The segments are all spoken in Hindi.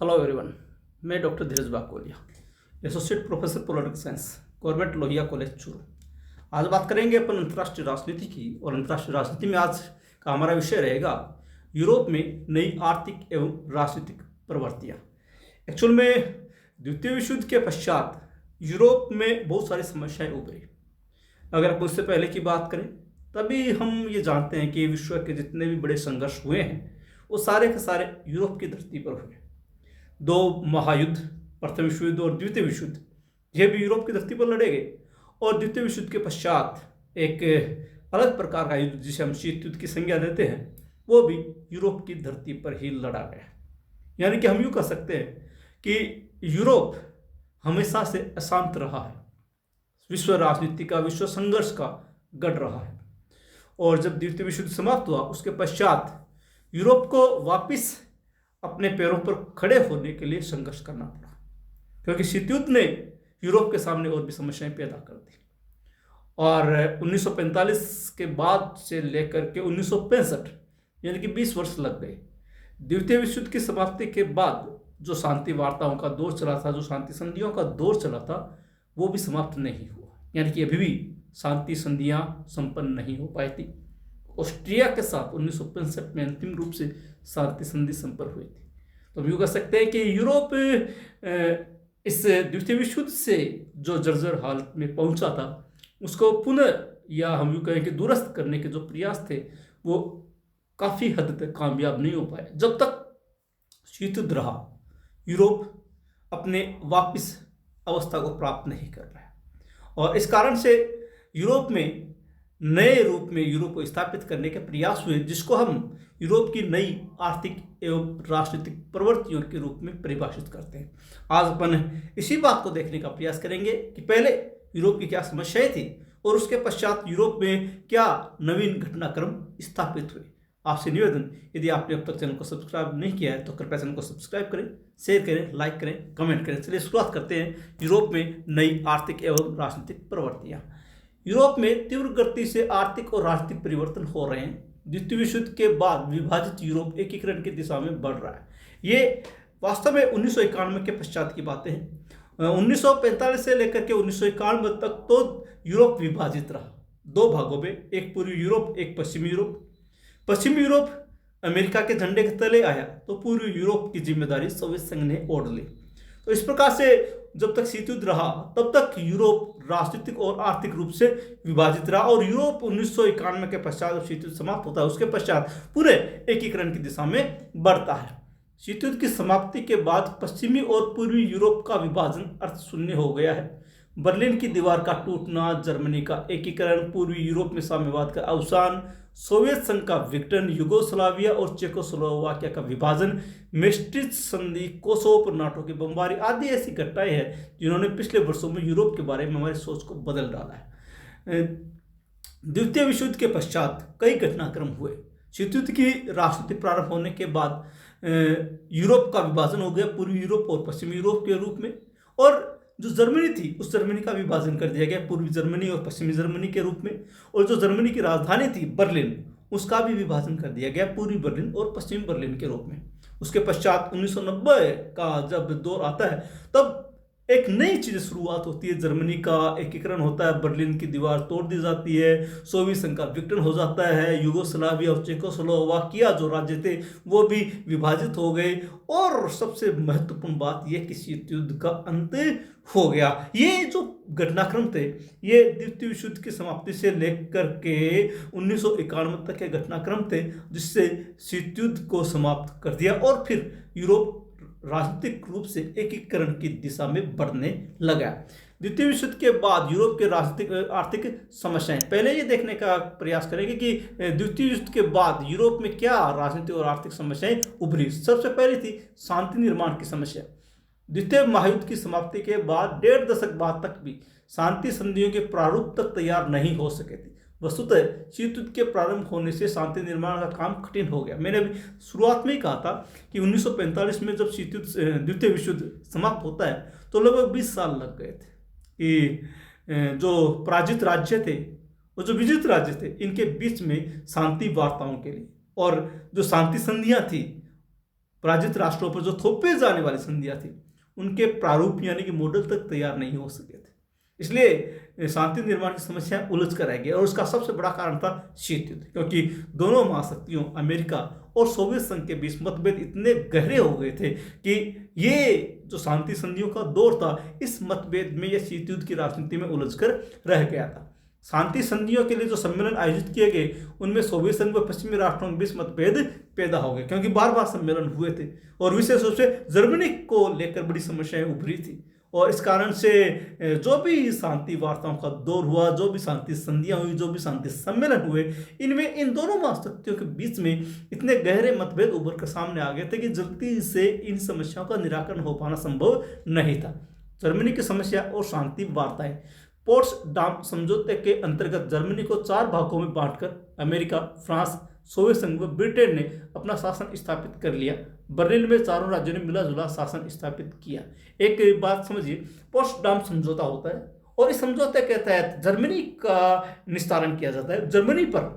Hello everyone. मैं doctor Dheeraj Bakolia, associate professor political science, government Lohia college Churu. आज बात करेंगे अपन अंतर्राष्ट्रीय राजनीति की। और अंतर्राष्ट्रीय राजनीति में आज का हमारा विषय रहेगा यूरोप में नई आर्थिक एवं राजनीतिक प्रवृत्तियाँ। एक्चुअल में द्वितीय विश्व युद्ध के पश्चात यूरोप में बहुत सारी समस्याएं उभरी। अगर आप उससे पहले की बात करें तभी हम ये जानते हैं कि विश्व के जितने भी बड़े संघर्ष हुए हैं वो सारे के सारे यूरोप की धरती पर हुए। दो महायुद्ध, प्रथम विश्व युद्ध और द्वितीय विश्व युद्ध, यह भी यूरोप की धरती पर लड़े गए। और द्वितीय विश्व युद्ध के पश्चात एक अलग प्रकार का युद्ध जिसे हम शीत युद्ध की संज्ञा देते हैं वो भी यूरोप की धरती पर ही लड़ा गया। यानी कि हम यूँ कह सकते हैं कि यूरोप हमेशा से अशांत रहा है, विश्व राजनीति का, विश्व संघर्ष का गढ़ रहा है। और जब द्वितीय विश्व युद्ध समाप्त हुआ उसके पश्चात यूरोप को वापस अपने पैरों पर खड़े होने के लिए संघर्ष करना पड़ा, क्योंकि शीत युद्ध ने यूरोप के सामने और भी समस्याएं पैदा कर दी। और 1945 के बाद से लेकर के 1965 यानी कि 20 वर्ष लग गए। द्वितीय विश्व युद्ध की समाप्ति के बाद जो शांति वार्ताओं का दौर चला था, जो शांति संधियों का दौर चला था, वो भी समाप्त नहीं हुआ। यानी कि अभी भी शांति संधियां संपन्न नहीं हो पाई थी। ऑस्ट्रिया के साथ 1965 में अंतिम रूप से शांति संधि संपन्न हुई थी। तो हम यूँ कह सकते हैं कि यूरोप इस द्वितीय विश्व युद्ध से जो जर्जर हालत में पहुंचा था उसको पुनः, या हम यूँ कहें कि दुरुस्त करने के जो प्रयास थे वो काफ़ी हद तक कामयाब नहीं हो पाए। जब तक शीत युद्ध रहा यूरोप अपने वापस अवस्था को प्राप्त नहीं कर पाया। और इस कारण से यूरोप में नए रूप में यूरोप को स्थापित करने के प्रयास हुए, जिसको हम यूरोप की नई आर्थिक एवं राजनीतिक प्रवृत्तियों के रूप में परिभाषित करते हैं। आज अपन इसी बात को देखने का प्रयास करेंगे कि पहले यूरोप की क्या समस्याएं थी और उसके पश्चात यूरोप में क्या नवीन घटनाक्रम स्थापित हुए। आपसे निवेदन, यदि आपने अब तक चैनल को सब्सक्राइब नहीं किया है तो कृपया चैनल को सब्सक्राइब करें, शेयर करें, लाइक करें, कमेंट करें। चलिए शुरुआत करते हैं यूरोप में नई आर्थिक एवं राजनीतिक प्रवृत्तियाँ। यूरोप में तीव्र गति से आर्थिक और राजनीतिक परिवर्तन हो रहे हैं। द्वितीय विश्व युद्ध के बाद विभाजित यूरोप एकीकरण की दिशा में बढ़ रहा है। ये वास्तव में 1991 के पश्चात की बातें हैं। 1945 से लेकर के 1991 तक तो यूरोप विभाजित रहा दो भागों में, एक पूर्वी यूरोप, एक पश्चिमी यूरोप। पश्चिमी यूरोप अमेरिका के झंडे के तले आया तो पूर्वी यूरोप की जिम्मेदारी सोवियत संघ ने ओढ़ ली। तो इस प्रकार से जब तक शीत युद्ध रहा तब तक यूरोप राजनीतिक और आर्थिक रूप से विभाजित रहा। और यूरोप 1991 के पश्चात जब शीत युद्ध समाप्त होता है उसके पश्चात पूरे एकीकरण की दिशा में बढ़ता है। शीत युद्ध की समाप्ति के बाद पश्चिमी और पूर्वी यूरोप का विभाजन अर्थशून्य हो गया है। बर्लिन की दीवार का टूटना, जर्मनी का एकीकरण, पूर्वी यूरोप में साम्यवाद का अवसान, सोवियत संघ का विघटन, युगोस्लाविया और चेकोस्लोवाकिया का विभाजन, मेस्ट्रिच संधि, कोसोवो पर नाटो की बमबारी आदि ऐसी घटनाएं हैं जिन्होंने पिछले वर्षों में यूरोप के बारे में हमारी सोच को बदल डाला है। द्वितीय विश्व युद्ध के पश्चात कई घटनाक्रम हुए। शीत युद्ध की राजनीति प्रारंभ होने के बाद यूरोप का विभाजन हो गया पूर्वी यूरोप और पश्चिमी यूरोप के रूप में। और जो जर्मनी थी उस जर्मनी का विभाजन कर दिया गया पूर्वी जर्मनी और पश्चिमी जर्मनी के रूप में। और जो जर्मनी की राजधानी थी बर्लिन, उसका भी विभाजन कर दिया गया पूर्वी बर्लिन और पश्चिमी बर्लिन के रूप में। उसके पश्चात 1990 का जब दौर आता है तब एक नई चीज शुरुआत होती है। जर्मनी का एकीकरण होता है, बर्लिन की दीवार तोड़ दी जाती है, सोवियत संघ का विघटन हो जाता है, युगोस्लाविया और चेकोस्लोवाकिया जो राज्य थे वो भी विभाजित हो गए। और सबसे महत्वपूर्ण बात यह कि शीत युद्ध का अंत हो गया। ये जो घटनाक्रम थे ये द्वितीय विश्व युद्ध की समाप्ति से लेकर के 1991 तक के घटनाक्रम थे जिससे शीत युद्ध को समाप्त कर दिया। और फिर यूरोप राजनीतिक रूप से एकीकरण की दिशा में बढ़ने लगा। द्वितीय विश्व युद्ध के बाद यूरोप के राजनीतिक आर्थिक समस्याएं, पहले ये देखने का प्रयास करेंगे कि द्वितीय युद्ध के बाद यूरोप में क्या राजनीतिक और आर्थिक समस्याएं उभरी। सबसे पहली थी शांति निर्माण की समस्या। द्वितीय महायुद्ध की समाप्ति के बाद 1.5 दशक बाद तक भी शांति संधियों के प्रारूप तक तैयार नहीं हो सके थे। वस्तुतः शीत युद्ध के प्रारंभ होने से शांति निर्माण का काम कठिन हो गया। मैंने अभी शुरुआत में ही कहा था कि 1945 में जब शीत युद्ध द्वितीय विश्व युद्ध समाप्त होता है तो लगभग 20 साल लग गए थे कि जो पराजित राज्य थे और जो विजित राज्य थे इनके बीच में शांति वार्ताओं के लिए, और जो शांति संधियां थी पराजित राष्ट्रों पर जो थोपे जाने वाली संधियां थी उनके प्रारूप यानी कि मॉडल तक तैयार नहीं हो सके थे। इसलिए शांति निर्माण की समस्या उलझ कर रह गई और उसका सबसे बड़ा कारण था शीत युद्ध, क्योंकि दोनों महाशक्तियों अमेरिका और सोवियत संघ के बीच मतभेद इतने गहरे हो गए थे कि ये जो शांति संधियों का दौर था इस मतभेद में या शीत युद्ध की राजनीति में उलझ कर रह गया था। शांति संधियों के लिए जो सम्मेलन आयोजित किए गए उनमें सोवियत संघ व पश्चिमी राष्ट्रों के बीच मतभेद पैदा हो गए, क्योंकि बार बार सम्मेलन हुए थे और विशेष रूप से जर्मनी को लेकर बड़ी समस्याएं उभरी थी। और इस कारण से जो भी शांति वार्ताओं का दौर हुआ, जो भी शांति संधियां हुई, जो भी शांति सम्मेलन हुए, इनमें इन दोनों महाशक्तियों के बीच में इतने गहरे मतभेद उभर कर सामने आ गए थे कि जल्दी से इन समस्याओं का निराकरण हो पाना संभव नहीं था। जर्मनी की समस्या और शांति वार्ताएं। पोट्सडाम समझौते के अंतर्गत जर्मनी को 4 भागों में बांटकर अमेरिका, फ्रांस, सोवियत संघ व ब्रिटेन ने अपना शासन स्थापित कर लिया। बर्लिन में चारों राज्यों ने मिला जुला शासन स्थापित किया। एक बात समझिए, पोट्सडाम समझौता होता है और इस समझौते के तहत जर्मनी का निस्तारण किया जाता है। जर्मनी पर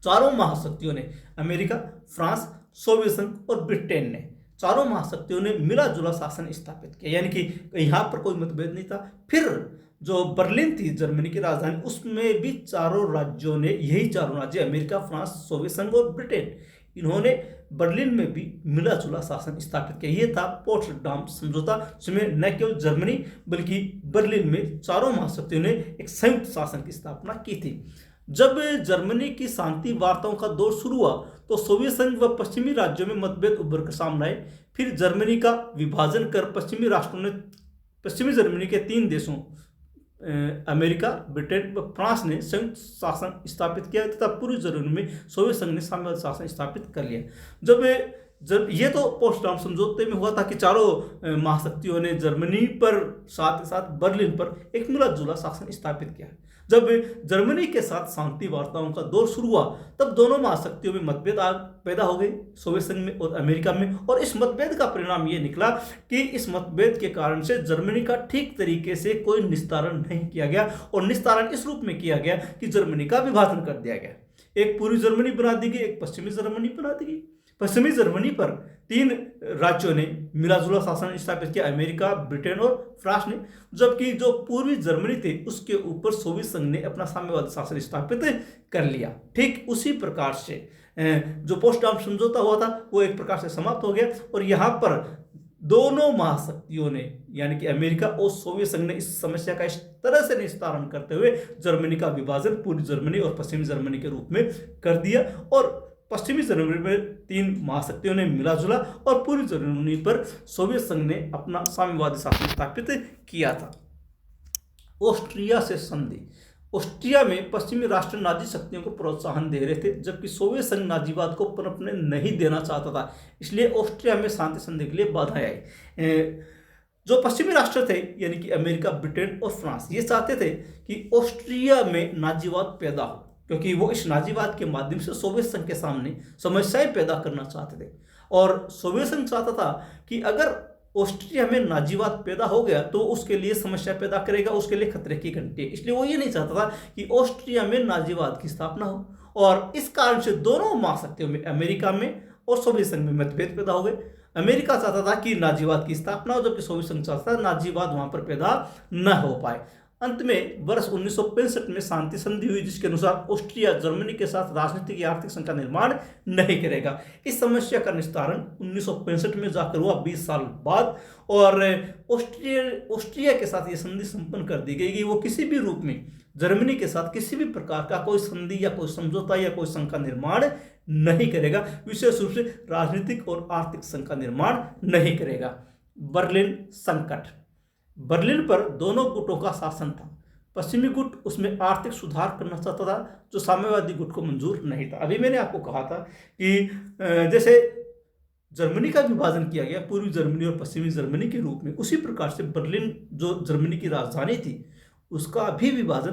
चारों महाशक्तियों ने, अमेरिका, फ्रांस, सोवियत संघ और ब्रिटेन ने, चारों महाशक्तियों ने मिला जुला शासन स्थापित किया, यानी कि यहाँ पर कोई मतभेद नहीं था। फिर जो बर्लिन थी जर्मनी की राजधानी, उसमें भी चारों राज्यों ने, यही चारों राज्य अमेरिका, फ्रांस, सोवियत संघ और ब्रिटेन, इन्होंने बर्लिन में भी मिला जुला शासन स्थापित किया। ये था पोट्सडाम समझौता, जिसमें न केवल जर्मनी बल्कि बर्लिन में चारों महाशक्तियों ने एक संयुक्त शासन की स्थापना की थी। जब जर्मनी की शांति वार्ताओं का दौर शुरू हुआ तो सोवियत संघ व पश्चिमी राज्यों में मतभेद उभर कर सामने आए। फिर जर्मनी का विभाजन कर पश्चिमी राष्ट्रों ने पश्चिमी जर्मनी के 3 देशों अमेरिका, ब्रिटेन व फ्रांस ने संयुक्त शासन स्थापित किया तथा पूर्वी जर्मनी में सोवियत संघ ने साम्यवादी शासन स्थापित कर लिया। जब ये तो पोट्सडाम समझौते में हुआ था कि चारों महाशक्तियों ने जर्मनी पर साथ ही साथ बर्लिन पर एक मिला जुला शासन स्थापित किया। जब जर्मनी के साथ शांति वार्ताओं का दौर शुरू हुआ तब दोनों महाशक्तियों में मतभेद पैदा हो गए, सोवियत संघ में और अमेरिका में। और इस मतभेद का परिणाम ये निकला कि इस मतभेद के कारण से जर्मनी का ठीक तरीके से कोई निस्तारण नहीं किया गया और निस्तारण इस रूप में किया गया कि जर्मनी का विभाजन कर दिया गया। एक पूर्वी जर्मनी बना दी गई, एक पश्चिमी जर्मनी बना दी गई। पश्चिमी जर्मनी पर 3 राज्यों ने मिलाजुला शासन स्थापित किया, अमेरिका, ब्रिटेन और फ्रांस ने, जबकि जो पूर्वी जर्मनी थे उसके ऊपर सोवियत संघ ने अपना साम्यवादी शासन स्थापित कर लिया। ठीक उसी प्रकार से जो पोट्सडाम समझौता हुआ था वो एक प्रकार से समाप्त हो गया और यहाँ पर दोनों महाशक्तियों ने, यानी कि अमेरिका और सोवियत संघ ने इस समस्या का इस तरह से निस्तारण करते हुए जर्मनी का विभाजन पूर्वी जर्मनी और पश्चिमी जर्मनी के रूप में कर दिया। और पश्चिमी जर्मनी में 3 महाशक्तियों ने मिला जुला और पूर्वी जर्मनी पर सोवियत संघ ने अपना साम्यवादी शासन स्थापित किया था। ऑस्ट्रिया से संधि। ऑस्ट्रिया में पश्चिमी राष्ट्र नाजी शक्तियों को प्रोत्साहन दे रहे थे, जबकि सोवियत संघ नाजीवाद को पनपने नहीं देना चाहता था। इसलिए ऑस्ट्रिया में शांति संधि के लिए बाधाएं आई। जो पश्चिमी राष्ट्र थे यानी कि अमेरिका, ब्रिटेन और फ्रांस, ये चाहते थे कि ऑस्ट्रिया में नाजीवाद पैदा हो, क्योंकि वो इस नाजीवाद के माध्यम से सोवियत संघ के सामने समस्याएं पैदा करना चाहते थे। और सोवियत संघ चाहता था कि अगर ऑस्ट्रिया में नाजीवाद पैदा हो गया तो उसके लिए समस्या पैदा करेगा, उसके लिए खतरे की घंटी है। इसलिए वो ये नहीं चाहता था कि ऑस्ट्रिया में नाजीवाद की स्थापना हो। और इस कारण से दोनों महाशक्तियों में, अमेरिका में और सोवियत संघ में मतभेद पैदा हो गए। अमेरिका चाहता था कि नाजीवाद की स्थापना हो, जबकि सोवियत संघ चाहता था नाजीवाद वहां पर पैदा न हो पाए। अंत में वर्ष 1965 में शांति संधि हुई, जिसके अनुसार ऑस्ट्रिया जर्मनी के साथ राजनीतिक या आर्थिक संघ का निर्माण नहीं करेगा। इस समस्या का निस्तारण 1965 में जाकर हुआ, 20 साल बाद। और ऑस्ट्रिया के साथ ये संधि संपन्न कर दी गई कि वो किसी भी रूप में जर्मनी के साथ किसी भी प्रकार का कोई संधि या कोई समझौता या कोई संघ का निर्माण नहीं करेगा, विशेष रूप से राजनीतिक और आर्थिक संघ का निर्माण नहीं करेगा। बर्लिन संकट। बर्लिन पर दोनों गुटों का शासन था। पश्चिमी गुट उसमें आर्थिक सुधार करना चाहता था, जो साम्यवादी गुट को मंजूर नहीं था। अभी मैंने आपको कहा था कि जैसे जर्मनी का विभाजन किया गया पूर्वी जर्मनी और पश्चिमी जर्मनी के रूप में, उसी प्रकार से बर्लिन जो जर्मनी की राजधानी थी उसका भी विभाजन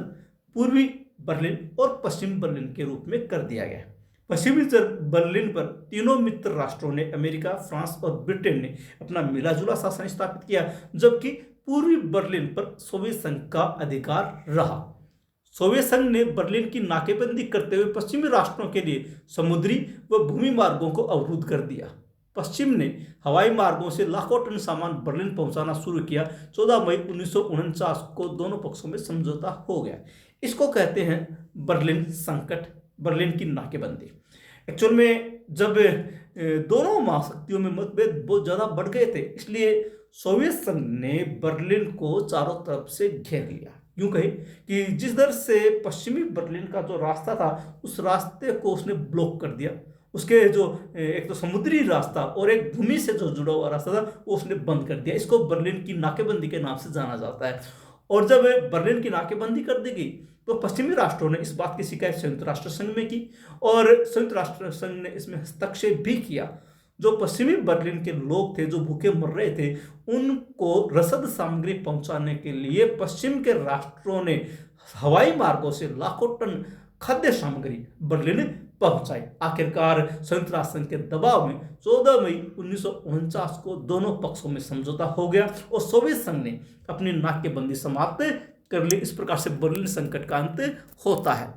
पूर्वी बर्लिन और पश्चिमी बर्लिन के रूप में कर दिया गया। पश्चिमी बर्लिन पर तीनों मित्र राष्ट्रों ने, अमेरिका, फ्रांस और ब्रिटेन ने, अपना मिलाजुला शासन स्थापित किया, जबकि पूर्वी बर्लिन पर सोवियत संघ का अधिकार रहा। सोवियत संघ ने बर्लिन की नाकेबंदी करते हुए पश्चिमी राष्ट्रों के लिए समुद्री व भूमि मार्गों को अवरुद्ध कर दिया। पश्चिम ने हवाई मार्गों से लाखों टन सामान बर्लिन पहुंचाना शुरू किया। 14 मई 1949 को दोनों पक्षों में समझौता हो गया। इसको कहते हैं बर्लिन संकट, बर्लिन की नाकेबंदी। एक्चुअल में जब दोनों महाशक्तियों में मतभेद बहुत ज़्यादा बढ़ गए थे, इसलिए सोवियत संघ ने बर्लिन को चारों तरफ से घेर लिया। यूं कहे कि जिस दर से पश्चिमी बर्लिन का जो रास्ता था, उस रास्ते को उसने ब्लॉक कर दिया। उसके जो एक तो समुद्री रास्ता और एक भूमि से जो जुड़ा हुआ रास्ता था, वो उसने बंद कर दिया। इसको बर्लिन की नाकेबंदी के नाम से जाना जाता है। और जब बर्लिन की नाकेबंदी कर दी गई, तो पश्चिमी राष्ट्रों ने इस बात की शिकायत संयुक्त राष्ट्र संघ में की और संयुक्त राष्ट्र संघ ने इसमें हस्तक्षेप भी किया। जो पश्चिमी बर्लिन के लोग थे, जो भूखे मर रहे थे, उनको रसद सामग्री पहुंचाने के लिए पश्चिम के राष्ट्रों ने हवाई मार्गों से लाखों टन खाद्य सामग्री बर्लिन पहुंचाई। आखिरकार संयुक्त राष्ट्र संघ के दबाव में 14 मई 1949 को दोनों पक्षों में समझौता हो गया और सोवियत संघ ने अपनी नाकेबंदी समाप्त कर ली। इस प्रकार से बर्लिन संकट का अंत होता है।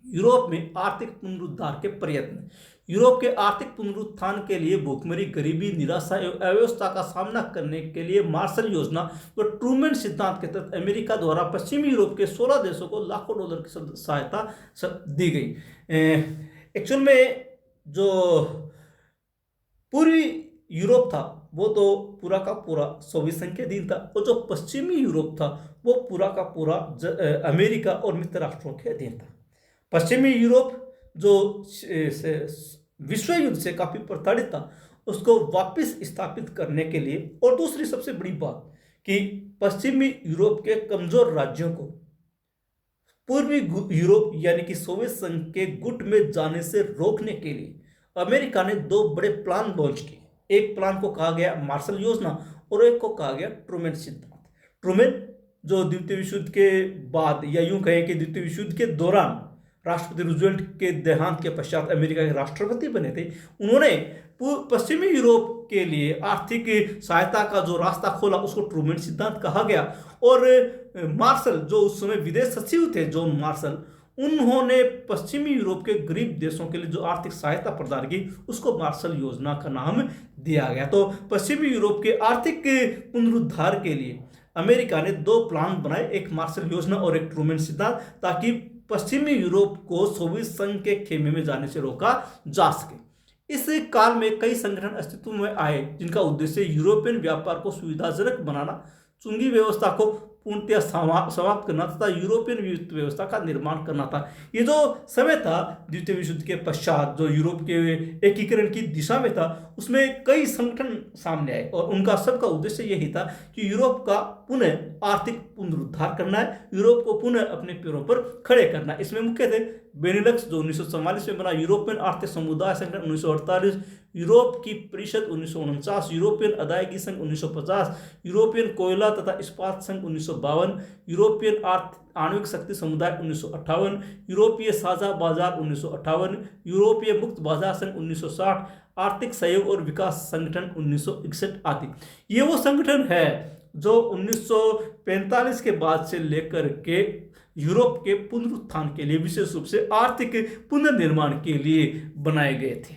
यूरोप में आर्थिक पुनरुद्धार के प्रयत्न। यूरोप के आर्थिक पुनरुत्थान के लिए भूखमरी, गरीबी, निराशा एवं अव्यवस्था का सामना करने के लिए मार्शल योजना व ट्रूमैन सिद्धांत के तहत अमेरिका द्वारा पश्चिमी यूरोप के 16 देशों को लाखों डॉलर की सहायता दी गई। एक्चुअल में जो पूर्वी यूरोप था, वो तो पूरा का पूरा सोवियत संघ के अधीन था, और जो पश्चिमी यूरोप था, वो पूरा का पूरा अमेरिका और मित्र राष्ट्रों के अधीन था। पश्चिमी यूरोप जो विश्व युद्ध से काफी प्रताड़ित था, उसको वापस स्थापित करने के लिए, और दूसरी सबसे बड़ी बात कि पश्चिमी यूरोप के कमजोर राज्यों को पूर्वी यूरोप यानी कि सोवियत संघ के गुट में जाने से रोकने के लिए अमेरिका ने दो बड़े प्लान लॉन्च किए। एक प्लान को कहा गया मार्शल योजना और एक को कहा गया ट्रूमैन सिद्धांत। ट्रूमैन जो द्वितीय विश्व युद्ध के बाद, या यूं कहें कि द्वितीय विश्व युद्ध के दौरान राष्ट्रपति रूजवेल्ट के देहांत के पश्चात अमेरिका के राष्ट्रपति बने थे, उन्होंने पश्चिमी यूरोप के लिए आर्थिक सहायता का जो रास्ता खोला, उसको ट्रूमैन सिद्धांत कहा गया। और मार्शल जो उस समय विदेश सचिव थे, जॉन मार्शल, उन्होंने पश्चिमी यूरोप के गरीब देशों के लिए जो आर्थिक सहायता प्रदान की, उसको मार्शल योजना का नाम दिया गया। तो पश्चिमी यूरोप के आर्थिक पुनरुद्धार के लिए अमेरिका ने दो प्लान बनाए, एक मार्शल योजना और एक ट्रूमैन सिद्धांत, ताकि पश्चिमी यूरोप को सोवियत संघ के खेमे में जाने से रोका जा सके। इस काल में कई संगठन अस्तित्व में आए, जिनका उद्देश्य यूरोपियन व्यापार को सुविधाजनक बनाना, चुंगी व्यवस्था को पूर्णतः समाप्त करना तथा यूरोपियन वित्त व्यवस्था का निर्माण करना था। ये जो समय था द्वितीय विश्व युद्ध के पश्चात, जो यूरोप के एकीकरण की दिशा में था, उसमें कई संगठन सामने आए और उनका सबका उद्देश्य यही था कि यूरोप का पुनः आर्थिक पुनरुद्धार करना है, यूरोप को पुनः अपने पैरों पर खड़े करना है। इसमें मुख्य थे बेनिलक्स जो 1944 में बना, यूरोपियन आर्थिक समुदाय संगठन 1948, यूरोप की परिषद 1949, यूरोपियन अदायगी संघ 1950, यूरोपियन कोयला तथा इस्पात संघ 1952, यूरोपियन आणविक शक्ति समुदाय 1958, यूरोपीय साझा बाजार 1958, यूरोपीय मुक्त बाजार संघ 1960, आर्थिक सहयोग और विकास संगठन 1961 आदि। ये वो संगठन है जो 1945 के बाद से लेकर के यूरोप के पुनरुत्थान के लिए, विशेष रूप से आर्थिक पुनर्निर्माण के लिए बनाए गए थे।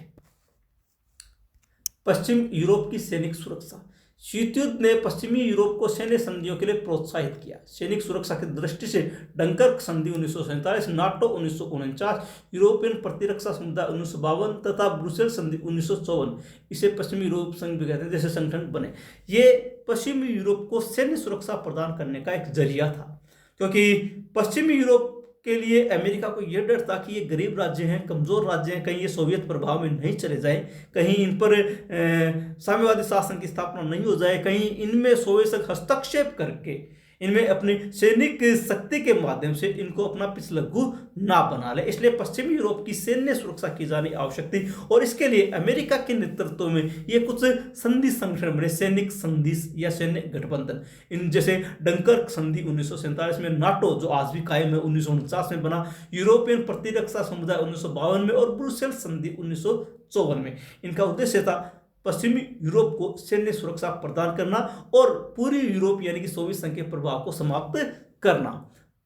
पश्चिम यूरोप की सैनिक सुरक्षा। शीत युद्ध ने पश्चिमी यूरोप को सैन्य संधियों के लिए प्रोत्साहित किया। सैनिक सुरक्षा की दृष्टि से डंकर्क संधि 1947, नाटो 1949, यूरोपियन प्रतिरक्षा समुदाय 1952 तथा ब्रुसेल संधि 1954, इसे पश्चिमी यूरोप संघ भी कहते हैं, जैसे संगठन बने। ये पश्चिमी यूरोप को सैन्य सुरक्षा प्रदान करने का एक जरिया था, क्योंकि पश्चिमी यूरोप के लिए अमेरिका को यह डर था कि ये गरीब राज्य हैं, कमजोर राज्य हैं, कहीं ये सोवियत प्रभाव में नहीं चले जाए, कहीं इन पर साम्यवादी शासन की स्थापना नहीं हो जाए, कहीं इनमें सोवियत संघ हस्तक्षेप करके इनमें अपनी सैनिक शक्ति के माध्यम से इनको अपना पिछलग्गू ना बना ले। इसलिए पश्चिमी यूरोप की सैन्य सुरक्षा की जानी आवश्यक थी और इसके लिए अमेरिका के नेतृत्व में ये कुछ संधि संगठन बने, सैनिक संधि या सैन्य गठबंधन। इन जैसे डंकर्क संधि 1947 में, नाटो जो आज भी कायम है 1949 में बना, यूरोपियन प्रतिरक्षा समुदाय 1952 में और ब्रुसेल संधि 1954 में। इनका उद्देश्य था पश्चिमी यूरोप को सैन्य सुरक्षा प्रदान करना और पूरी यूरोप यानी कि सोवियत संघ के प्रभाव को समाप्त करना।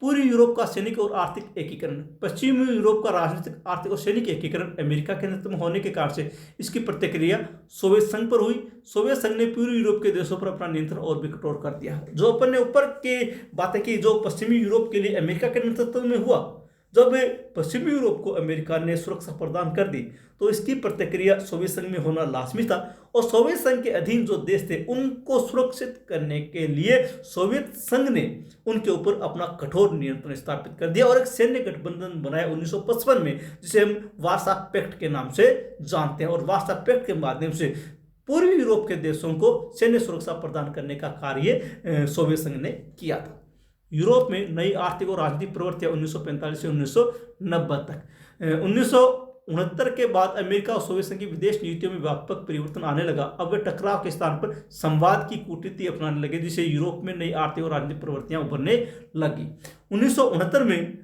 पूर्वी यूरोप का सैनिक और आर्थिक एकीकरण, पश्चिमी यूरोप का राजनीतिक, आर्थिक और सैनिक एकीकरण अमेरिका के नेतृत्व में होने के कारण से इसकी प्रतिक्रिया सोवियत संघ पर हुई। सोवियत संघ ने पूर्वी यूरोप के देशों पर अपना नियंत्रण और भी कठोर कर दिया। जो अपन ने ऊपर की बातें की, जो पश्चिमी यूरोप के लिए अमेरिका के नेतृत्व में हुआ, जब पश्चिमी यूरोप को अमेरिका ने सुरक्षा प्रदान कर दी तो इसकी प्रतिक्रिया सोवियत संघ में होना लाजमी था। और सोवियत संघ के अधीन जो देश थे उनको सुरक्षित करने के लिए सोवियत संघ ने उनके ऊपर अपना कठोर नियंत्रण स्थापित कर दिया और एक सैन्य गठबंधन बनाया 1955 में, जिसे हम वार्सा पैक्ट के नाम से जानते हैं। और वार्सा पैक्ट के माध्यम से पूर्वी यूरोप के देशों को सैन्य सुरक्षा प्रदान करने का कार्य सोवियत संघ ने किया था। यूरोप में नई आर्थिक और राजनीतिक प्रवृत्तियां 1945 से 1990 तक। 1969 के बाद अमेरिका और सोवियत संघ की विदेश नीतियों में व्यापक परिवर्तन आने लगा। अब वे टकराव के स्थान पर संवाद की कूटनीति अपनाने लगे, जिससे यूरोप में नई आर्थिक और राजनीतिक प्रवृत्तियां उभरने लगी। 1969 में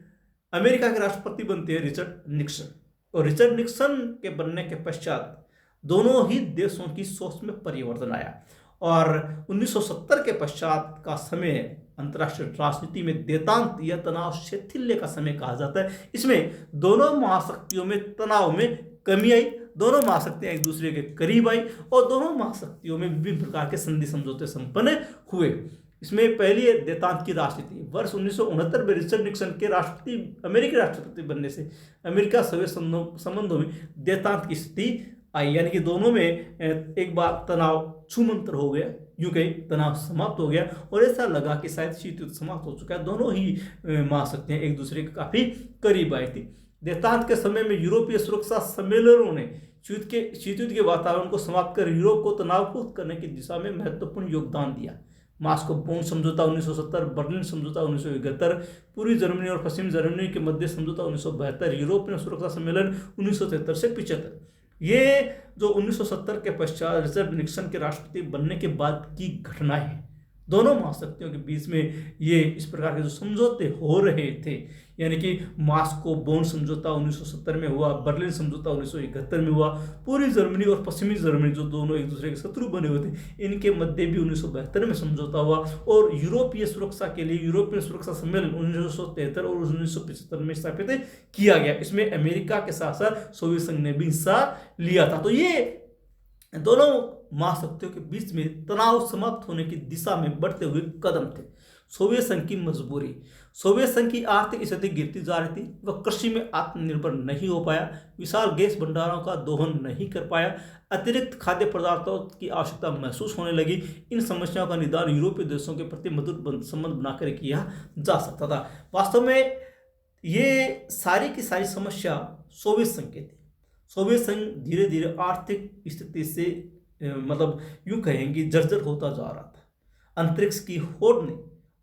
अमेरिका के राष्ट्रपति बनते हैं रिचर्ड निक्सन, और रिचर्ड निक्सन के बनने के पश्चात दोनों ही देशों की सोच में परिवर्तन आया। और 1970 के पश्चात का समय अंतर्राष्ट्रीय राजनीति में देतांत या तनाव शैथिल्य का समय कहा जाता है। इसमें दोनों महाशक्तियों में तनाव में कमी आई, दोनों महाशक्तियां एक दूसरे के करीब आई और दोनों महाशक्तियों में विभिन्न प्रकार के संधि समझौते संपन्न हुए। इसमें पहली है देतांत की राजनीति। वर्ष 1969 में रिचर्ड निक्सन के अमेरिकी राष्ट्रपति बनने से अमेरिका सोवियत संबंधों में देतांत की स्थिति आई, यानी कि दोनों में एक बार तनाव छूमंतर हो गया, यूं कहीं तनाव समाप्त हो गया और ऐसा लगा कि शायद शीत युद्ध समाप्त हो चुका है। दोनों ही महाशक्तियां एक दूसरे के काफी करीब आई थी। देतांत के समय में यूरोपीय सुरक्षा सम्मेलनों ने शीत युद्ध के वातावरण को समाप्त कर यूरोप को तनावमुक्त करने की दिशा में महत्वपूर्ण योगदान दिया। मास्को बॉन्ड समझौता 1970, बर्लिन समझौता 1971, पूर्वी जर्मनी और पश्चिमी जर्मनी के मध्य समझौता 1972, यूरोपीय सुरक्षा सम्मेलन 1973 से 75। ये जो 1970 के पश्चात रिचर्ड निक्सन के राष्ट्रपति बनने के बाद की घटनाएं हैं। दोनों महाशक्तियों के बीच में ये इस प्रकार के जो समझौते हो रहे थे, यानी कि मास्को बॉन्ड समझौता 1970 में हुआ, बर्लिन समझौता 1971 में हुआ, पूर्वी जर्मनी और पश्चिमी जर्मनी जो दोनों एक दूसरे के शत्रु बने हुए थे इनके मध्य भी 1972 में समझौता हुआ। और यूरोपीय सुरक्षा के लिए यूरोपीय सुरक्षा सम्मेलन 1973 और 1975 में स्थापित किया गया। इसमें अमेरिका के साथ साथ सोवियत संघ ने भी हिस्सा लिया था। तो ये दोनों महाशक्तियों के बीच में तनाव समाप्त होने की दिशा में बढ़ते हुए कदम थे। सोवियत संघ की मजबूरी, सोवियत संघ की आर्थिक स्थिति गिरती जा रही थी, वह कृषि में आत्मनिर्भर नहीं हो पाया, विशाल गैस भंडारों का दोहन नहीं कर पाया, अतिरिक्त खाद्य पदार्थों की आवश्यकता महसूस होने लगी। इन समस्याओं का निदान यूरोपीय देशों के प्रति मधुर संबंध बनाकर किया जा सकता था। वास्तव में ये सारी की सारी समस्या सोवियत संघ की थी। सोवियत संघ धीरे धीरे आर्थिक स्थिति से मतलब यूं कहेंगे जर्जर होता जा रहा था। अंतरिक्ष की होड़ ने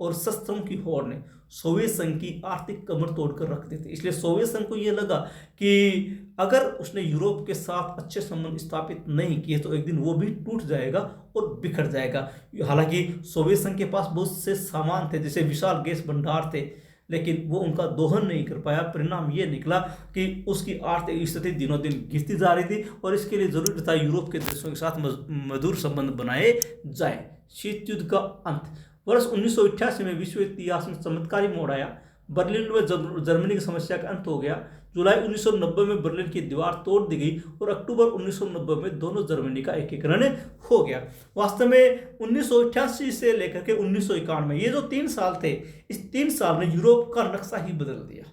और शस्त्रों की होड़ ने सोवियत संघ की आर्थिक कमर तोड़कर रख दी थी। इसलिए सोवियत संघ को यह लगा कि अगर उसने यूरोप के साथ अच्छे संबंध स्थापित नहीं किए तो एक दिन वो भी टूट जाएगा और बिखर जाएगा। हालांकि सोवियत संघ के पास बहुत से सामान थे, जैसे विशाल गैस भंडार थे, लेकिन वो उनका दोहन नहीं कर पाया। परिणाम ये निकला कि उसकी आर्थिक स्थिति दिनों दिन गिरती जा रही थी और इसके लिए जरूरी था यूरोप के देशों के साथ मधुर संबंध बनाए जाए। शीत युद्ध का अंत, वर्ष 1988 में विश्व इतिहास में चमत्कारी मोड़ आया। बर्लिन में जर्मनी की समस्या का अंत हो गया। जुलाई 1990 में बर्लिन की दीवार तोड़ दी गई और अक्टूबर 1990 में दोनों जर्मनी का एकीकरण हो गया। वास्तव में 1988 से लेकर के 1991 ये जो 3 साल थे, इस 3 साल ने यूरोप का नक्शा ही बदल दिया।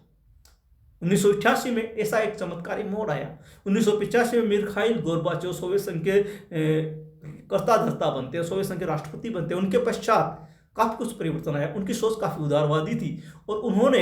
1988 में ऐसा एक चमत्कारी मोड़ आया। 1985 में मिखाइल गोर्बाचोव सोवियत संघ के कर्ता धर्ता बनते हैं, सोवियत संघ के राष्ट्रपति बनते हैं। उनके पश्चात काफ़ी कुछ परिवर्तन आया। उनकी सोच काफ़ी उदारवादी थी और उन्होंने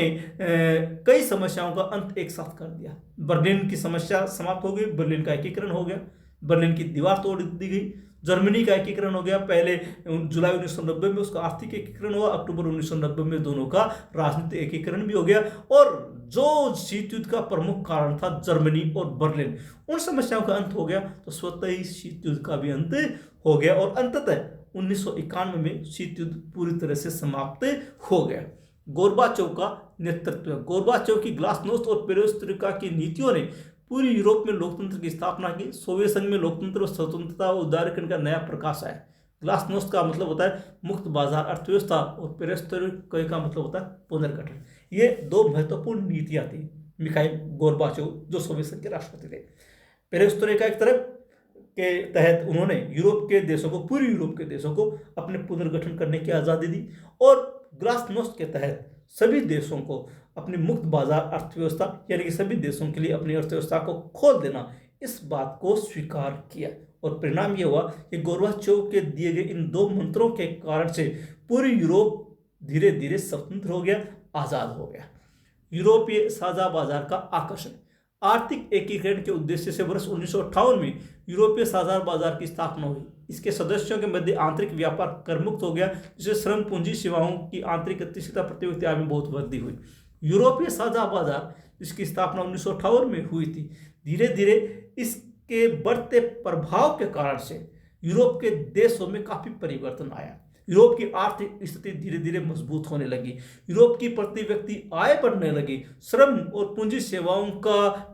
कई समस्याओं का अंत एक साथ कर दिया। बर्लिन की समस्या समाप्त हो गई, बर्लिन का एकीकरण हो गया, बर्लिन की दीवार तोड़ दी गई, जर्मनी का एकीकरण हो गया। पहले जुलाई 1990 में उसका आर्थिक एकीकरण हुआ, अक्टूबर 1990 में दोनों का राजनीतिक एकीकरण भी हो गया। और जो शीत युद्ध का प्रमुख कारण था जर्मनी और बर्लिन, उन समस्याओं का अंत हो गया तो स्वतः ही शीत युद्ध का भी अंत हो गया और अंततः 1991 में शीत युद्ध पूरी तरह से समाप्त हो गया। गोर्बाचोव का नेतृत्व, गोर्बाचोव की ग्लासनोस्ट और पेरेस्ट्रोइका की नीतियों ने पूरी यूरोप में लोकतंत्र की स्थापना की। सोवियत संघ में लोकतंत्र और स्वतंत्रता और उदारीकरण का नया प्रकाश आया। ग्लासनोस्ट का मतलब होता है मुक्त बाजार अर्थव्यवस्था और पेरेस्ट्रोइका का मतलब होता है पुनर्गठन। ये दो महत्वपूर्ण नीतियां थी मिखाइल गोर्बाचोव जो सोवियत संघ के राष्ट्रपति थे। पेरेस्ट्रोइका एक तरफ के तहत उन्होंने यूरोप के देशों को, पूर्वी यूरोप के देशों को अपने पुनर्गठन करने की आज़ादी दी, और ग्लासनोस्ट के तहत सभी देशों को अपनी मुक्त बाजार अर्थव्यवस्था यानी कि सभी देशों के लिए अपनी अर्थव्यवस्था को खोल देना, इस बात को स्वीकार किया। और परिणाम यह हुआ कि गोर्बाचोव के दिए गए इन दो मंत्रों के कारण से पूरी यूरोप धीरे धीरे स्वतंत्र हो गया, आज़ाद हो गया। यूरोपीय साझा बाजार का आकर्षण। आर्थिक एकीकरण के उद्देश्य से वर्ष 1958 में यूरोपीय साझा बाजार की स्थापना हुई। इसके सदस्यों के मध्य आंतरिक व्यापार करमुक्त हो गया, जिससे श्रम पूंजी सेवाओं की आंतरिक गतिशीलता प्रति व्यक्ति आय में बहुत वृद्धि हुई। यूरोपीय साझा बाजार जिसकी स्थापना 1958 में हुई थी, धीरे धीरे इसके बढ़ते प्रभाव के कारण से यूरोप के देशों में काफी परिवर्तन आया। यूरोप की आर्थिक स्थिति धीरे धीरे मजबूत होने लगी, यूरोप की प्रति व्यक्ति आय बढ़ने लगी, श्रम और पूंजी सेवाओं का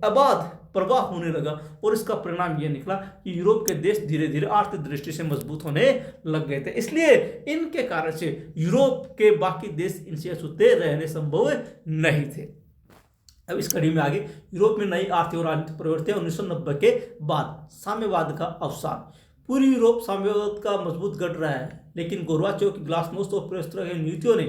अबाध प्रवाह होने लगा, और इसका परिणाम यह निकला कि यूरोप के देश धीरे धीरे आर्थिक दृष्टि से मजबूत होने लग गए थे। इसलिए इनके कारण से यूरोप के बाकी देश इनसे अछूते रहने संभव नहीं थे। अब इस कड़ी में आगे यूरोप में नई आर्थिक और राजनीतिक प्रवृत्तियां 1990 के बाद। साम्यवाद का अवसान। पूरी यूरोप साम्यवाद का मजबूत गढ़ रहा है, लेकिन गोर्बाचोव की ग्लासनोस्ट और पेरेस्ट्रोइका की नीतियों ने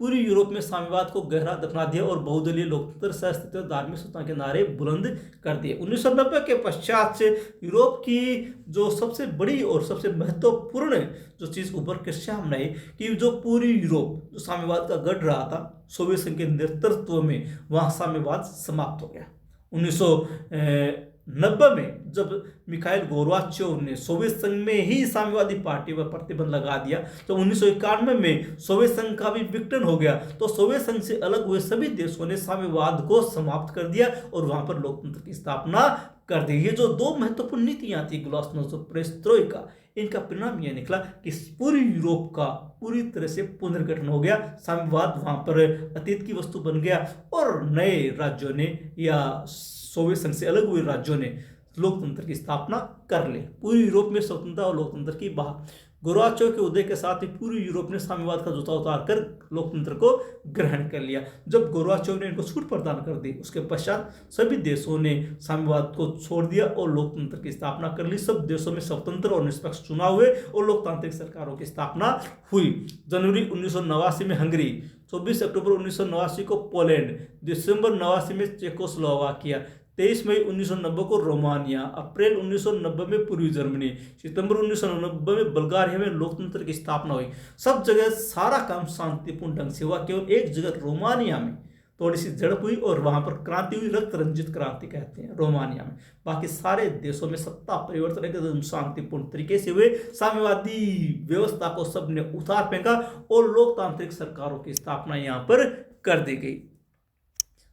पूरी यूरोप में साम्यवाद को गहरा दफना दिया और बहुदलीय लोकतंत्र, सहअस्तित्व, धार्मिक स्वतंत्रता के नारे बुलंद कर दिए। 1990 के पश्चात से यूरोप की जो सबसे बड़ी और सबसे महत्वपूर्ण जो चीज़ उभर के सामने आई कि जो पूरी यूरोप जो साम्यवाद का गढ़ रहा था सोवियत संघ के नेतृत्व में, वहाँ साम्यवाद समाप्त हो गया। 1990 में जब मिखाइल गोर्बाचोव ने सोवियत संघ में ही साम्यवादी पार्टी पर प्रतिबंध लगा दिया, तो 1991 में सोवियत संघ का भी विघटन हो गया, तो सोवियत संघ से अलग हुए सभी देशों ने साम्यवाद को समाप्त कर दिया और वहां पर लोकतंत्र की स्थापना कर दी। ये जो दो महत्वपूर्ण नीतियां थी ग्लासनोस्ट और पेरेस्ट्रोइका, इनका परिणाम यह निकला कि पूरी यूरोप का पूरी तरह से पुनर्गठन हो गया, साम्यवाद वहां पर अतीत की वस्तु बन गया, और नए राज्यों ने या सोवियत संघ से अलग हुए राज्यों ने लोकतंत्र की स्थापना कर ली। पूरी यूरोप में स्वतंत्रता और लोकतंत्र की बहार। गोर्बाचोव के उदय के साथ ही पूरी यूरोप ने साम्यवाद का जूता उतार कर लोकतंत्र को ग्रहण कर लिया। जब गोर्बाचोव ने इनको छूट प्रदान कर दी, उसके पश्चात सभी देशों ने साम्यवाद को छोड़ दिया और लोकतंत्र की स्थापना कर ली। सब देशों में स्वतंत्र और निष्पक्ष चुनाव हुए और लोकतांत्रिक सरकारों की स्थापना हुई। जनवरी 1989 में हंगरी, 24 अक्टूबर 1989 को पोलैंड, दिसंबर 89 में चेकोस्लोवाकिया, 23 मई 1990 को रोमानिया, अप्रैल 1990 में पूर्वी जर्मनी, सितंबर 1990 में बुल्गारिया में लोकतंत्र की स्थापना हुई। सब जगह सारा काम शांतिपूर्ण ढंग से हुआ। केवल एक जगह रोमानिया में थोड़ी सी झड़प हुई और वहां पर क्रांति हुई, रक्त रंजित क्रांति कहते हैं रोमानिया में। बाकी सारे देशों में सत्ता परिवर्तन एकदम शांतिपूर्ण तरीके से हुए। साम्यवादी व्यवस्था को सबने उतार फेंका और लोकतांत्रिक सरकारों की स्थापना यहाँ पर कर दी गई।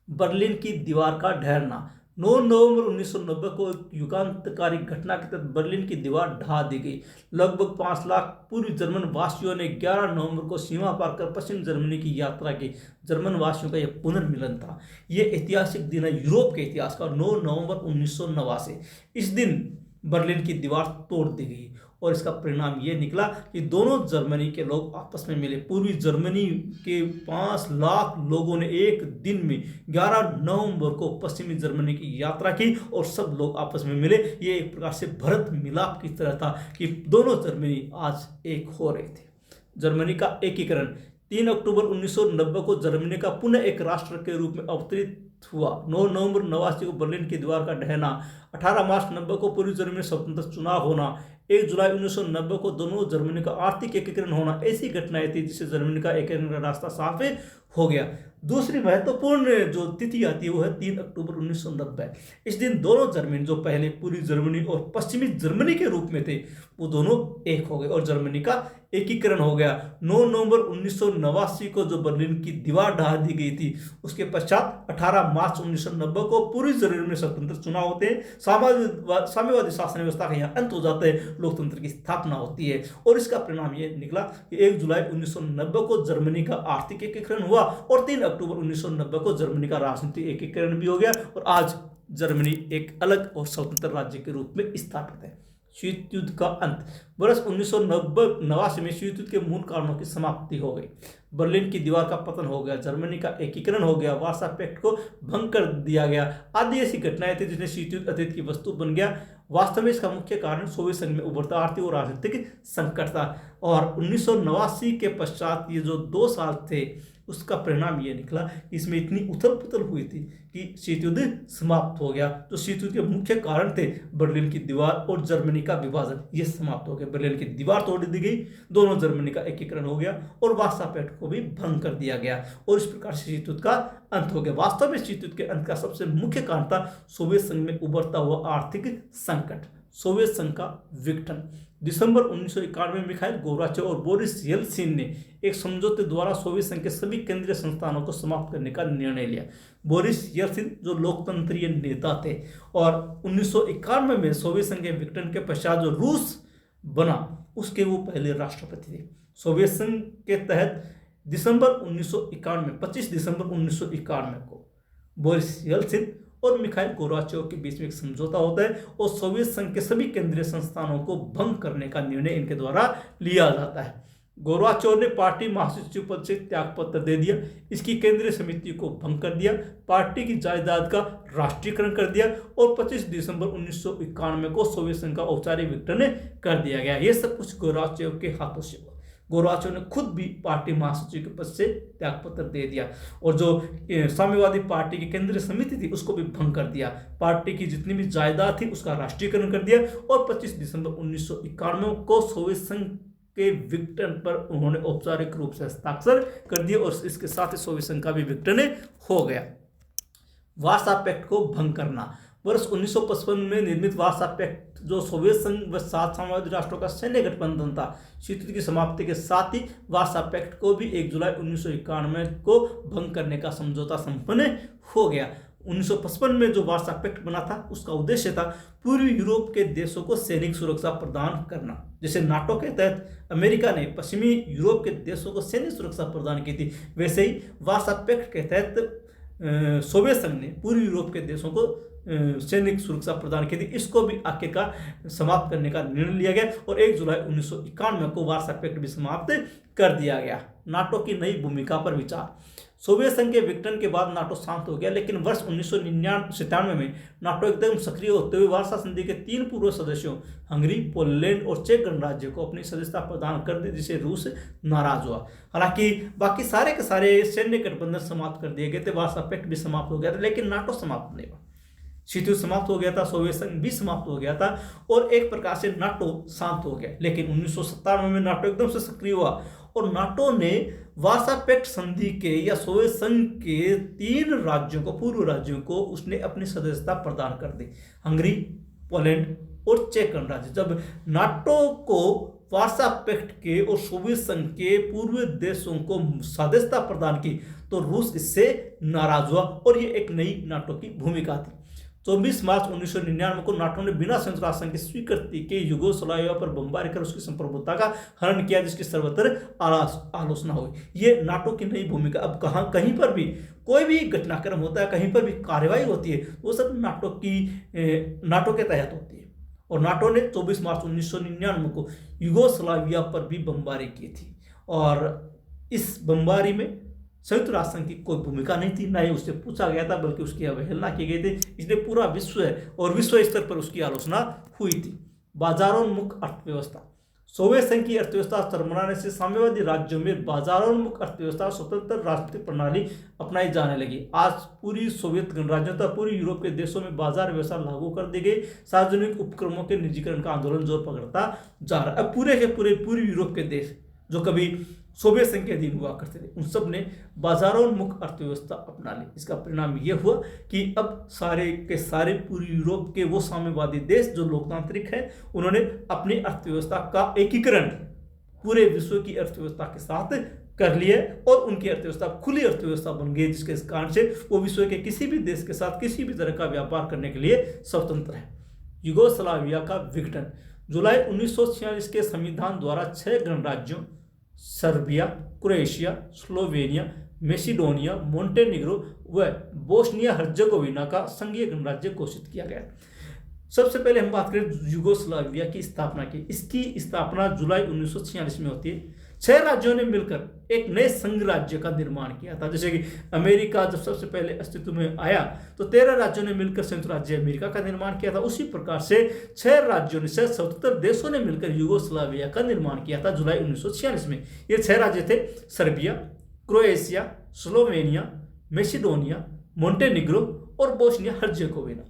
बर्लिन की दीवार का ढहना। 9 नवंबर 1990 को युगांतकारी घटना के तहत बर्लिन की दीवार ढा दी गई। लगभग 5 लाख पूर्व जर्मन वासियों ने 11 नवंबर को सीमा पार कर पश्चिम जर्मनी की यात्रा की। जर्मन वासियों का यह पुनर्मिलन था। यह ऐतिहासिक दिन है यूरोप के इतिहास का। 9 नवंबर 1989 इस दिन बर्लिन की दीवार तोड़ दी गई और इसका परिणाम ये निकला कि दोनों जर्मनी के लोग आपस में मिले। पूर्वी जर्मनी के 5 लाख लोगों ने एक दिन में 11 नवंबर को पश्चिमी जर्मनी की यात्रा की और सब लोग आपस में मिले। ये एक प्रकार से भरत मिलाप की तरह था कि दोनों जर्मनी आज एक हो रहे थे। जर्मनी का एकीकरण। 3 अक्टूबर 1990 को जर्मनी का पुनः एक राष्ट्र के रूप में अवतरित हुआ। 9 नवंबर 89 को बर्लिन की दीवार का ढहना। 18 मार्च 90 को पूर्वी जर्मनी में स्वतंत्र चुनाव होना। 1 जुलाई 1990 को दोनों जर्मनी का आर्थिक एकीकरण होना। ऐसी घटनाएं थी जिससे जर्मनी का एकीकरण का रास्ता साफ हो गया। दूसरी महत्वपूर्ण जो तिथि आती है वो है 3 अक्टूबर 1990। इस दिन दोनों जर्मनी जो पहले पूर्वी जर्मनी और पश्चिमी जर्मनी के रूप में थे वो दोनों एक हो गए और जर्मनी का एकीकरण हो गया। 9 नवंबर 1989 को जो बर्लिन की दीवार ढा दी गई थी उसके पश्चात 18 मार्च 1990 को पूरी जर्मनी में स्वतंत्र चुनाव होते हैं। साम्यवादी शासन व्यवस्था का यहाँ अंत हो जाता है, लोकतंत्र की स्थापना होती है और इसका परिणाम ये निकला कि 1 जुलाई 1990 को जर्मनी का आर्थिक एकीकरण हुआ और 3 अक्टूबर 1990 को जर्मनी का राजनीतिक एकीकरण भी हो गया और आज जर्मनी एक अलग और स्वतंत्र राज्य के रूप में स्थापित है। शीत युद्ध का अंत। वर्ष 1989 में शीत युद्ध के मूल कारणों की समाप्ति हो गई। बर्लिन की दीवार का पतन हो गया, जर्मनी का एकीकरण हो गया, वार्सा पैक्ट को भंग कर दिया गया आदि ऐसी घटनाएं थी जिसने शीत युद्ध अतीत की वस्तु बन गया। वास्तव में इसका मुख्य कारण सोवियत संघ में उभरता आर्थिक और राजनीतिक संकट था। और 1989 के पश्चात ये जो 2 साल थे उसका परिणाम ये निकला कि इसमें इतनी उथल पुथल हुई थी कि शीत युद्ध समाप्त हो गया। तो शीत युद्ध के मुख्य कारण थे बर्लिन की दीवार और जर्मनी का विभाजन, ये समाप्त हो गया। बर्लिन की दीवार तोड़ दी गई, दोनों जर्मनी का एकीकरण हो गया और वार्सा पैक्ट को भी भंग कर दिया गया और इस प्रकार से शीत युद्ध का अंत हो गया। वास्तव में शीत युद्ध के अंत का सबसे मुख्य कारण था सोवियत संघ में उभरता हुआ आर्थिक संकट, सोवियत संघ का विघटन। दिसंबर 1991 में मिखाइल गोर्बाचेव और बोरिस येल्त्सिन ने एक समझौते द्वारा सोवियत संघ के सभी केंद्रीय संस्थानों को समाप्त करने का निर्णय लिया। बोरिस येल्त्सिन जो लोकतंत्रीय नेता थे और 1991 में सोवियत संघ के विघटन के पश्चात जो रूस बना उसके वो पहले राष्ट्रपति थे। सोवियत संघ के तहत दिसंबर 1991 में 25 दिसंबर 1991 को बोरिस येल्त्सिन और मिखाइल गोर्बाचेव के बीच में एक समझौता होता है और सोवियत संघ के सभी केंद्रीय संस्थानों को भंग करने का निर्णय इनके द्वारा लिया जाता है। गोर्बाचेव ने पार्टी महासचिव पद से त्यागपत्र दे दिया, इसकी केंद्रीय समिति को भंग कर दिया, पार्टी की जायदाद का राष्ट्रीयकरण कर दिया और 25 दिसंबर 1991 को सोवियत संघ का औपचारिक विघटन कर दिया गया। ये सब कुछ गोर्बाचेव के हाथों से हुआ। गोर्बाचेव ने खुद भी पार्टी महासचिव के पद से त्यागपत्र दे दिया और जो साम्यवादी पार्टी की केंद्रीय समिति थी उसको भी भंग कर दिया, पार्टी की जितनी भी जायदाद थी उसका राष्ट्रीयकरण कर दिया और 25 दिसंबर 1991 को सोवियत संघ के विघटन पर उन्होंने औपचारिक रूप से हस्ताक्षर कर दिए और इसके साथ ही सोवियत संघ का भी विघटन हो गया। वार्सा पैक्ट को भंग करना। वर्ष 1955 में निर्मित वार्सा पैक्ट जो सोवियत संघ व 7 साम्यवादी राष्ट्रों का सैन्य गठबंधन था, शीत युद्ध की समाप्ति के साथ ही वार्सा पैक्ट को भी 1 जुलाई 1991 को भंग करने का समझौता संपन्न हो गया। 1955 में जो वार्सा पैक्ट बना था उसका उद्देश्य था पूर्वी यूरोप के देशों को सैनिक सुरक्षा प्रदान करना। जैसे नाटो के तहत अमेरिका ने पश्चिमी यूरोप के देशों को सैन्य सुरक्षा प्रदान की थी, वैसे ही वार्सा पैक्ट के तहत सोवियत संघ ने पूर्वी यूरोप के देशों को सैनिक सुरक्षा प्रदान की थी। इसको भी आखिरकार समाप्त करने का निर्णय लिया गया और 1 जुलाई 1991 को वार्सा पैक्ट भी समाप्त कर दिया गया। नाटो की नई भूमिका पर विचार। सोवियत संघ के विघटन के बाद नाटो शांत हो गया, लेकिन वर्ष 1997 में नाटो एकदम सक्रिय होते हुए वार्सा संधि के 3 पूर्व सदस्यों हंगरी, पोलैंड और चेक गणराज्य को अपनी सदस्यता प्रदान कर दी, जिसे रूस नाराज हुआ। हालांकि बाकी सारे के सारे सैन्य गठबंधन समाप्त कर दिए गए थे, वार्सा पैक्ट भी समाप्त हो गया था, लेकिन नाटो समाप्त नहीं हुआ। शीत युद्ध समाप्त हो गया था, सोवियत संघ भी समाप्त हो गया था और एक प्रकार से नाटो शांत हो गया। लेकिन 1997 में नाटो एकदम से सक्रिय हुआ और नाटो ने वार्सा पैक्ट संधि के या सोवियत संघ के 3 राज्यों को, पूर्व राज्यों को उसने अपनी सदस्यता प्रदान कर दी, हंगरी, पोलैंड और चेक गणराज्य। जब नाटो को वार्सा पैक्ट के और सोवियत संघ के पूर्व देशों को सदस्यता प्रदान की तो रूस इससे नाराज हुआ और ये एक नई नाटो की भूमिका थी। 24 मार्च 1999 को नाटो ने बिना संयुक्त राष्ट्र संघ की स्वीकृति के यूगोस्लाविया पर बमबारी कर उसकी संप्रभुता का हनन किया, जिसकी सर्वत्र आलोचना हुई। ये नाटो की नई भूमिका। अब कहीं पर भी कोई भी घटनाक्रम होता है, कहीं पर भी कार्रवाई होती है, वो सब नाटो के तहत होती है। और नाटो ने 24 मार्च 1999 को यूगोस्लाविया पर भी बमबारी की थी और इस बमबारी में संयुक्त राष्ट्र संघ की कोई भूमिका नहीं थी, ना ही उससे पूछा गया था, बल्कि उसकी अवहेलना की गई थी। इसलिए पूरा विश्व और विश्व स्तर पर उसकी आलोचना हुई थी। बाजारोन्मुख अर्थव्यवस्था। सोवियत संघ की अर्थव्यवस्था चरमराने से साम्यवादी राज्यों में बाजारोन्मुख अर्थव्यवस्था, स्वतंत्र राजनीतिक प्रणाली अपनाई जाने लगी। आज पूरी सोवियत गणराज्यों तथा पूरी यूरोप के देशों में बाजार व्यवस्था लागू कर दी गई। सार्वजनिक उपक्रमों के निजीकरण का आंदोलन जोर पकड़ता जा रहा है। अब पूरे के पूरे यूरोप के देश जो कभी सोवियत संघ के अधीन हुआ करते थे, उन सब ने बाजारोन्मुख अर्थव्यवस्था अपना ली। इसका परिणाम यह हुआ कि अब सारे के सारे पूर्वी यूरोप के वो साम्यवादी देश जो लोकतांत्रिक हैं, उन्होंने अपनी अर्थव्यवस्था का एकीकरण पूरे विश्व की अर्थव्यवस्था के साथ कर लिए और उनकी अर्थव्यवस्था खुली अर्थव्यवस्था बन गई, जिसके कारण से वो विश्व के किसी भी देश के साथ किसी भी तरह का व्यापार करने के लिए स्वतंत्र है। यूगोस्लाविया का विघटन। जुलाई 1946 के संविधान द्वारा 6 गणराज्यों सर्बिया, क्रोएशिया, स्लोवेनिया, मेसिडोनिया, मोंटेनिग्रो व बोस्निया हर्जेगोविना का संघीय गणराज्य घोषित किया गया। सबसे पहले हम बात करें यूगोस्लाविया की स्थापना की। इसकी स्थापना जुलाई 1946 में होती है। 6 राज्यों ने मिलकर एक नए संघ राज्य का निर्माण किया था। जैसे कि अमेरिका जब सबसे पहले अस्तित्व में आया तो 13 राज्यों ने मिलकर संयुक्त राज्य अमेरिका का निर्माण किया था। उसी प्रकार से 6 राज्यों ने 77 देशों ने मिलकर यूगोस्लाविया का निर्माण किया था जुलाई 1946 में। ये 6 राज्य थे: सर्बिया, क्रोएशिया, स्लोवेनिया, मैसिडोनिया, मोंटेनिग्रो और बोस्निया हर्जेगोविना।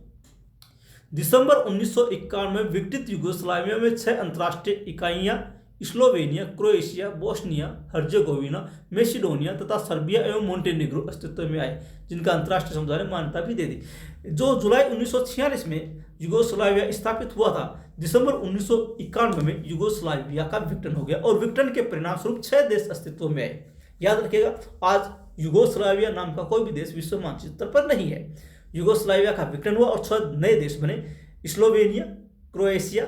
दिसंबर 1991 में विघटित यूगोस्लाविया में 6 अंतर्राष्ट्रीय इकाइयां Slovenia, Croatia, Bosnia Herzegovina, Macedonia तथा सर्बिया एवं मोंटेनिग्रो अस्तित्व में आए, जिनका अंतर्राष्ट्रीय समुदाय ने मान्यता भी दे दी। जो जुलाई 1946 में यूगोस्लाविया स्थापित हुआ था, दिसंबर 1991 में यूगोस्लाविया का विघटन हो गया और विघटन के परिणाम स्वरूप 6 देश अस्तित्व में आए। याद रखिएगा, आज यूगोस्लाविया नाम का कोई भी देश विश्व मानचित्र पर नहीं है। यूगोस्लाविया का विघटन हुआ और 6 नए देश बने: Slovenia, Croatia,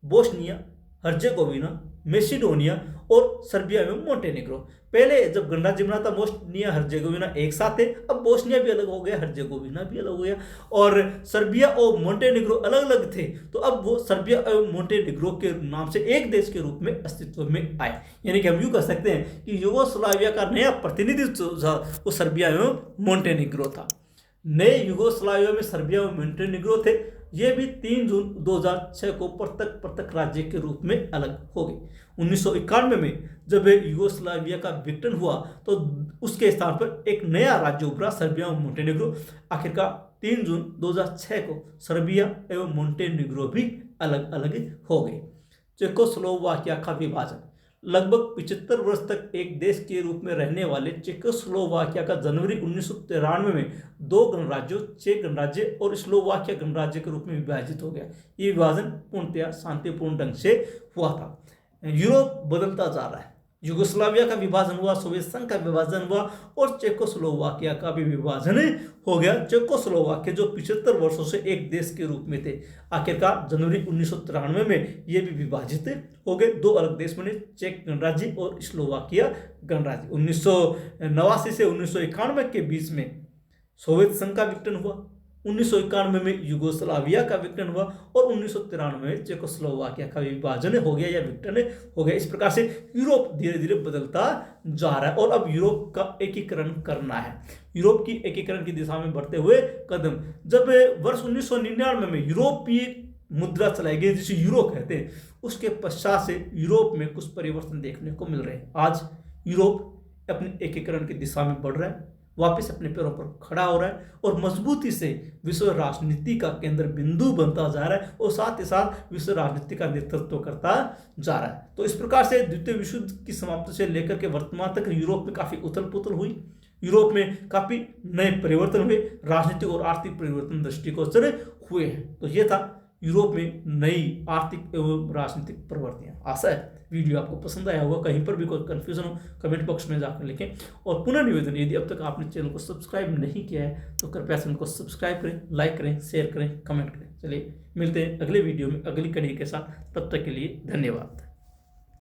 Bosnia Herzegovina, Macedonia और सर्बिया एवं मोंटेनिग्रो। पहले जब गणराज्य बना था बोस्निया हर्जेगोविना एक साथ थे, अब बोस्निया भी अलग हो गया, हर्जेगोविना भी अलग हो गया और सर्बिया और मोंटेनिग्रो अलग अलग थे, तो अब वो सर्बिया एवं मोंटेनिग्रो के नाम से एक देश के रूप में अस्तित्व में आए। यानी कि हम यूँ कह सकते हैं कि यूगोस्लाविया का नया प्रतिनिधित्व वो सर्बिया एवं मोंटेनिग्रो था। नए यूगोस्लाविया में सर्बिया एवं मोंटेनिग्रो थे। ये भी 3 जून 2006 को पृथक राज्य के रूप में अलग हो गए। 1991 में जब यूगोस्लाविया का विघटन हुआ तो उसके स्थान पर एक नया राज्य उभरा, सर्बिया एवं मोंटेनिग्रो। आखिरकार 3 जून 2006 को सर्बिया एवं मोंटेनिग्रो भी अलग अलग हो गए। चेकोस्लोवाकिया का विभाजन। लगभग 75 वर्ष तक एक देश के रूप में रहने वाले चेकोस्लोवाकिया का जनवरी 1993 में 2 गणराज्यों, चेक गणराज्य और स्लोवाकिया गणराज्य के रूप में विभाजित हो गया। ये विभाजन पूर्णतया शांतिपूर्ण ढंग से हुआ था। यूरोप बदलता जा रहा है। यूगोस्लाविया का विभाजन हुआ, सोवियत संघ का विभाजन हुआ और चेकोस्लोवाकिया का भी विभाजन हो गया। चेकोस्लोवाकिया जो 75 वर्षों से एक देश के रूप में थे, आखिरकार जनवरी 1993 में ये भी विभाजित हो गए। 2 अलग देश बने, चेक गणराज्य और स्लोवाकिया गणराज्य। 1989 से 1991 के बीच में सोवियत संघ का विघटन हुआ, 1991 में यूगोस्लाविया का विघटन हुआ और 1993 में चेकोस्लोवाकिया का विभाजन हो गया या विघटन हो गया। इस प्रकार से यूरोप धीरे धीरे बदलता जा रहा है और अब यूरोप का एकीकरण करना है। यूरोप की एकीकरण की दिशा में बढ़ते हुए कदम। जब वर्ष 1999 में यूरोपीय मुद्रा चलाई गई, जिसे यूरो कहते हैं, उसके पश्चात से यूरोप में कुछ परिवर्तन देखने को मिल रहे हैं। आज यूरोप अपने एकीकरण की दिशा में बढ़ रहा है, वापस अपने पैरों पर खड़ा हो रहा है और मजबूती से विश्व राजनीति का केंद्र बिंदु बनता जा रहा है और साथ ही साथ विश्व राजनीति का नेतृत्व करता जा रहा है। तो इस प्रकार से द्वितीय विश्व युद्ध की समाप्ति से लेकर के वर्तमान तक यूरोप में काफ़ी उथल पुथल हुई। यूरोप में काफ़ी नए परिवर्तन हुए, राजनीतिक और आर्थिक परिवर्तन दृष्टिगोचर हुए हैं। तो ये था यूरोप में नई आर्थिक एवं राजनीतिक प्रवृत्तियां। आशा है वीडियो आपको पसंद आया होगा। कहीं पर भी कोई कन्फ्यूजन हो कमेंट बॉक्स में जाकर लिखें। और पुनः निवेदन, यदि अब तक आपने चैनल को सब्सक्राइब नहीं किया है तो कृपया चैनल को सब्सक्राइब करें, लाइक करें, शेयर करें, कमेंट करें। चलिए मिलते हैं अगले वीडियो में अगली कड़ी के साथ। तब तक के लिए धन्यवाद।